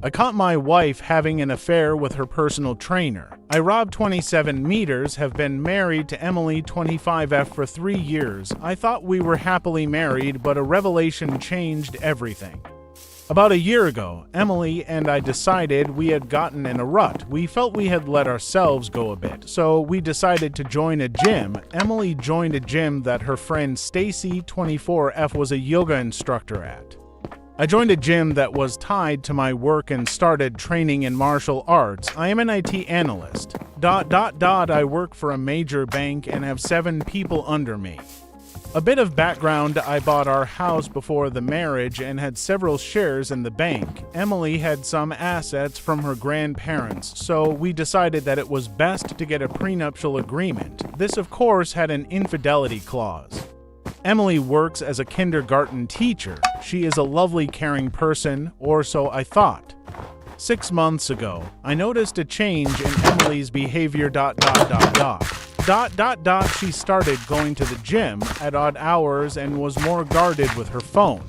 I caught my wife having an affair with her personal trainer. I robbed 27 meters, have been married to Emily 25F for 3 years. I thought we were happily married, but a revelation changed everything. About a year ago, Emily and I decided we had gotten in a rut. We felt we had let ourselves go a bit, so we decided to join a gym. Emily joined a gym that her friend Stacy, 24F, was a yoga instructor at. I joined a gym that was tied to my work and started training in martial arts. I am an IT analyst. I work for a major bank and have 7 people under me. A bit of background: I bought our house before the marriage and had several shares in the bank. Emily had some assets from her grandparents, so we decided that it was best to get a prenuptial agreement. This, of course, had an infidelity clause. Emily works as a kindergarten teacher. She is a lovely, caring person, or so I thought. 6 months ago, I noticed a change in Emily's behavior. She started going to the gym at odd hours and was more guarded with her phone.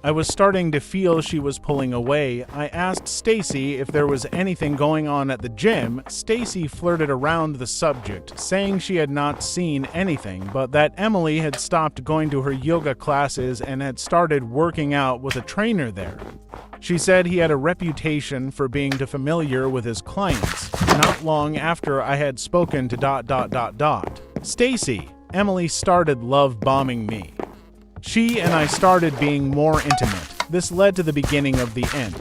I was starting to feel she was pulling away. I asked Stacy if there was anything going on at the gym. Stacy flirted around the subject, saying she had not seen anything, but that Emily had stopped going to her yoga classes and had started working out with a trainer there. She said he had a reputation for being too familiar with his clients. Not long after I had spoken to Stacy, Emily started love bombing me. She and I started being more intimate. This led to the beginning of the end.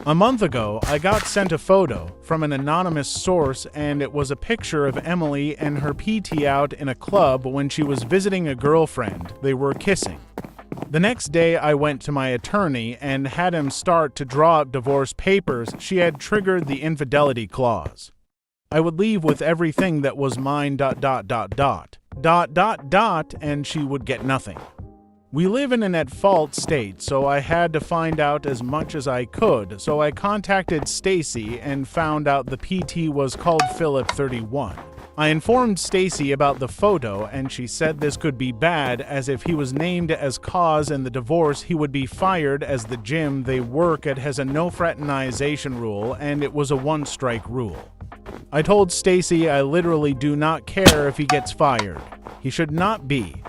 A month ago, I got sent a photo from an anonymous source, and it was a picture of Emily and her PT out in a club when she was visiting a girlfriend. They were kissing. The next day, I went to my attorney and had him start to draw up divorce papers. She had triggered the infidelity clause. I would leave with everything that was mine. And she would get nothing. We live in an at-fault state, so I had to find out as much as I could, so I contacted Stacy and found out the PT was called Philip 31. I informed Stacy about the photo, and she said this could be bad, as if he was named as cause in the divorce, he would be fired, as the gym they work at has a no fraternization rule, and it was a one-strike rule. I told Stacy I literally do not care if he gets fired. He should not be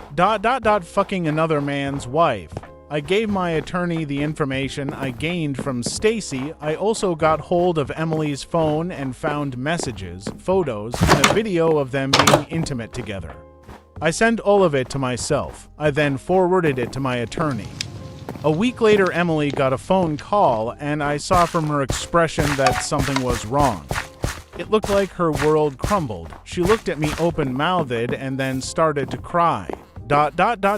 fucking another man's wife. I gave my attorney the information I gained from Stacy. I also got hold of Emily's phone and found messages, photos, and a video of them being intimate together. I sent all of it to myself. I then forwarded it to my attorney. A week later, Emily got a phone call, and I saw from her expression that something was wrong. It looked like her world crumbled. She looked at me open-mouthed and then started to cry.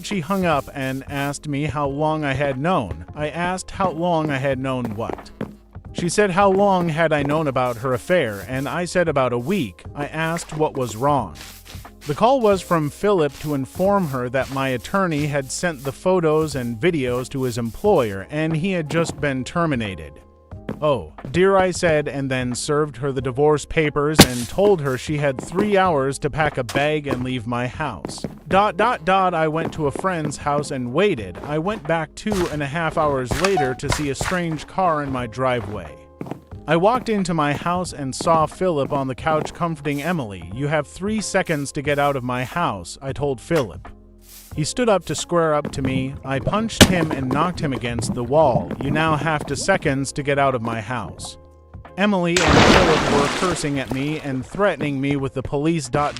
She hung up and asked me how long I had known. I asked how long I had known what. She said how long had I known about her affair, and I said about a week. I asked what was wrong. The call was from Philip to inform her that my attorney had sent the photos and videos to his employer, and he had just been terminated. Oh, dear, I said, and then served her the divorce papers and told her she had 3 hours to pack a bag and leave my house. I went to a friend's house and waited. I went back 2.5 hours later to see a strange car in my driveway. I walked into my house and saw Philip on the couch comforting Emily. You have 3 seconds to get out of my house, I told Philip. He stood up to square up to me. I punched him and knocked him against the wall. You now have 2 seconds to get out of my house. Emily and Philip were cursing at me and threatening me with the police. I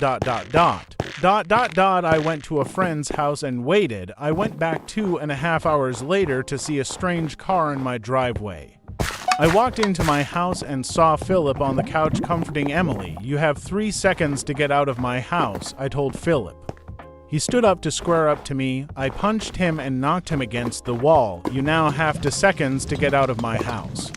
went to a friend's house and waited. I went back 2.5 hours later to see a strange car in my driveway. I walked into my house and saw Philip on the couch comforting Emily. You have 3 seconds to get out of my house, I told Philip. He stood up to square up to me. I punched him and knocked him against the wall. You now have 2 seconds to get out of my house.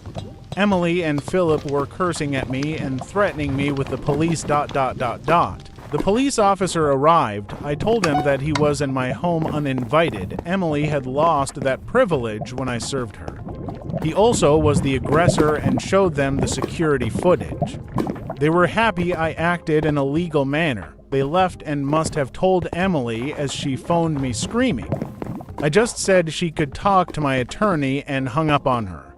Emily and Philip were cursing at me and threatening me with the police. The police officer arrived. I told him that he was in my home uninvited. Emily had lost that privilege when I served her. He also was the aggressor and showed them the security footage. They were happy I acted in a legal manner. They left and must have told Emily as she phoned me screaming. I just said she could talk to my attorney and hung up on her.